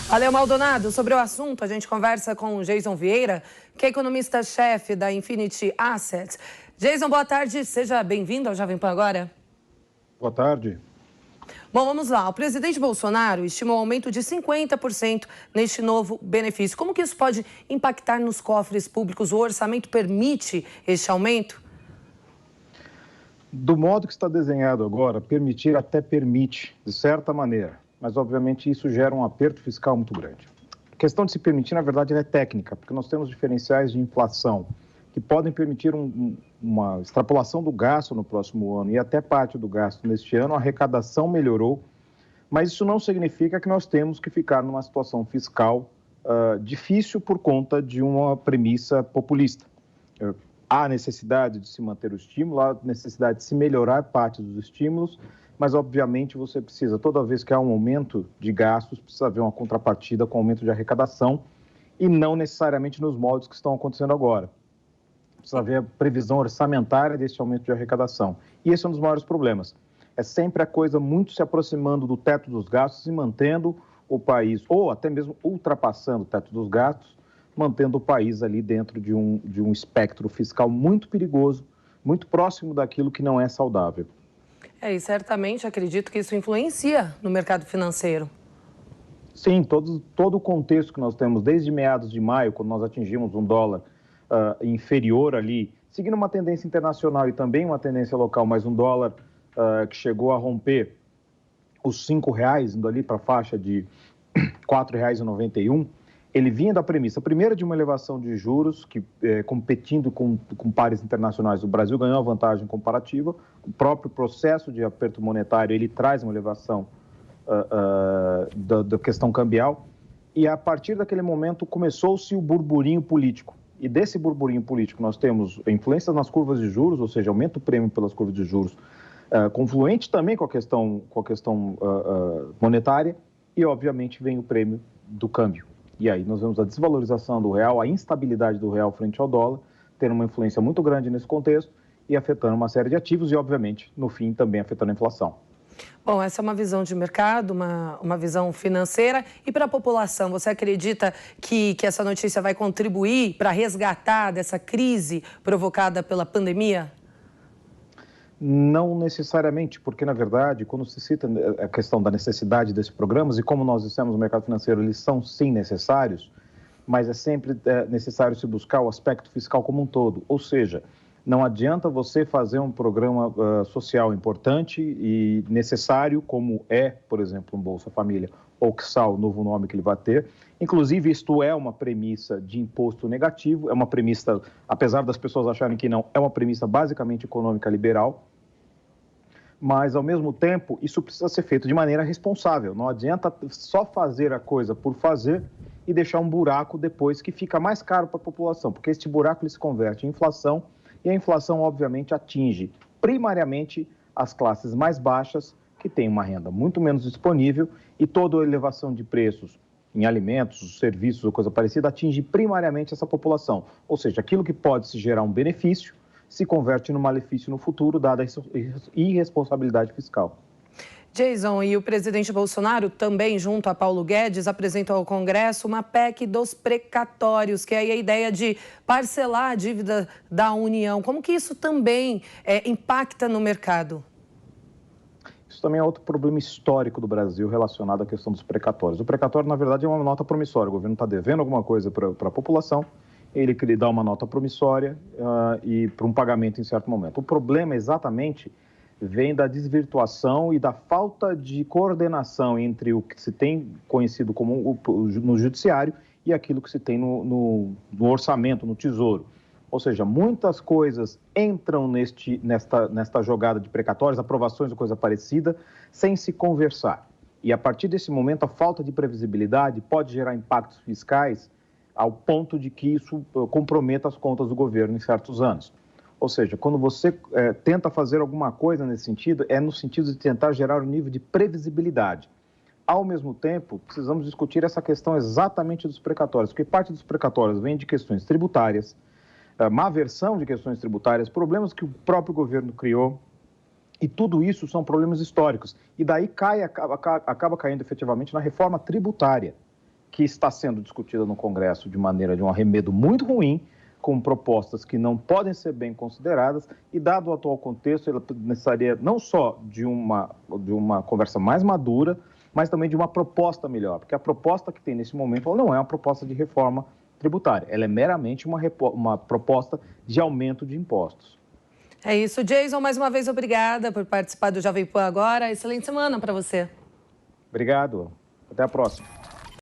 Valeu, Maldonado. Sobre o assunto, a gente conversa com o Jason Vieira, que é economista-chefe da Infinity Assets. Jason, boa tarde. Seja bem-vindo ao Jovem Pan Agora. Boa tarde. Bom, vamos lá. O presidente Bolsonaro estimou um aumento de 50% neste novo benefício. Como que isso pode impactar nos cofres públicos? O orçamento permite este aumento? Do modo que está desenhado agora, permitir até permite, de certa maneira, mas obviamente isso gera um aperto fiscal muito grande. A questão de se permitir, na verdade, ela é técnica, porque nós temos diferenciais de inflação que podem permitir uma extrapolação do gasto no próximo ano e até parte do gasto neste ano. A arrecadação melhorou, mas isso não significa que nós temos que ficar numa situação fiscal difícil por conta de uma premissa populista. Há necessidade de se manter o estímulo, há necessidade de se melhorar parte dos estímulos, mas obviamente você precisa, toda vez que há um aumento de gastos, precisa haver uma contrapartida com aumento de arrecadação e não necessariamente nos moldes que estão acontecendo agora. Precisa haver a previsão orçamentária desse aumento de arrecadação. E esse é um dos maiores problemas. É sempre a coisa muito se aproximando do teto dos gastos e mantendo o país, ou até mesmo ultrapassando o teto dos gastos, mantendo o país ali dentro de um espectro fiscal muito perigoso, muito próximo daquilo que não é saudável. E certamente acredito que isso influencia no mercado financeiro. Sim, todo o contexto que nós temos desde meados de maio, quando nós atingimos um dólar inferior ali, seguindo uma tendência internacional e também uma tendência local, mas um dólar que chegou a romper os R$5, indo ali para a faixa de R$4,91, ele vinha da premissa, primeiro, de uma elevação de juros, que competindo com pares internacionais, o Brasil ganhou uma vantagem comparativa, o próprio processo de aperto monetário, ele traz uma elevação da questão cambial, e a partir daquele momento começou-se o burburinho político. E desse burburinho político nós temos influência nas curvas de juros, ou seja, aumenta o prêmio pelas curvas de juros, confluente também com a questão monetária, e obviamente vem o prêmio do câmbio. E aí nós vemos a desvalorização do real, a instabilidade do real frente ao dólar, tendo uma influência muito grande nesse contexto e afetando uma série de ativos e, obviamente, no fim, também afetando a inflação. Bom, essa é uma visão de mercado, uma visão financeira. E para a população, você acredita que essa notícia vai contribuir para resgatar dessa crise provocada pela pandemia? Não necessariamente, porque, na verdade, quando se cita a questão da necessidade desses programas, e como nós dissemos no mercado financeiro, eles são sim necessários, mas é sempre necessário se buscar o aspecto fiscal como um todo. Ou seja, não adianta você fazer um programa social importante e necessário, como é, por exemplo, um Bolsa Família, ou o novo nome que ele vai ter. Inclusive, isto é uma premissa de imposto negativo, é uma premissa, apesar das pessoas acharem que não, é uma premissa basicamente econômica liberal, mas, ao mesmo tempo, isso precisa ser feito de maneira responsável. Não adianta só fazer a coisa por fazer e deixar um buraco depois que fica mais caro para a população, porque este buraco ele se converte em inflação, e a inflação, obviamente, atinge primariamente as classes mais baixas, que têm uma renda muito menos disponível, e toda a elevação de preços em alimentos, serviços ou coisa parecida atinge primariamente essa população. Ou seja, aquilo que pode se gerar um benefício se converte no malefício no futuro, dada a irresponsabilidade fiscal. Jason, e o presidente Bolsonaro também, junto a Paulo Guedes, apresentou ao Congresso uma PEC dos precatórios, que é a ideia de parcelar a dívida da União. Como que isso também impacta no mercado? Isso também é outro problema histórico do Brasil relacionado à questão dos precatórios. O precatório, na verdade, é uma nota promissória. O governo está devendo alguma coisa para a população, ele dá uma nota promissória e para um pagamento em certo momento. O problema exatamente vem da desvirtuação e da falta de coordenação entre o que se tem conhecido como no judiciário e aquilo que se tem no orçamento, no tesouro. Ou seja, muitas coisas entram nesta jogada de precatórios, aprovações ou coisa parecida, sem se conversar. E a partir desse momento, a falta de previsibilidade pode gerar impactos fiscais ao ponto de que isso comprometa as contas do governo em certos anos. Ou seja, quando você tenta fazer alguma coisa nesse sentido, é no sentido de tentar gerar um nível de previsibilidade. Ao mesmo tempo, precisamos discutir essa questão exatamente dos precatórios, porque parte dos precatórios vem de questões tributárias, má versão de questões tributárias, problemas que o próprio governo criou, e tudo isso são problemas históricos. E daí acaba caindo efetivamente na reforma tributária. que está sendo discutida no Congresso de um arremedo muito ruim, com propostas que não podem ser bem consideradas, e dado o atual contexto, ela precisaria não só de uma conversa mais madura, mas também de uma proposta melhor, porque a proposta que tem nesse momento ela não é uma proposta de reforma tributária, ela é meramente uma proposta de aumento de impostos. É isso, Jason, mais uma vez obrigada por participar do Jovem Pan Agora, excelente semana para você. Obrigado, até a próxima.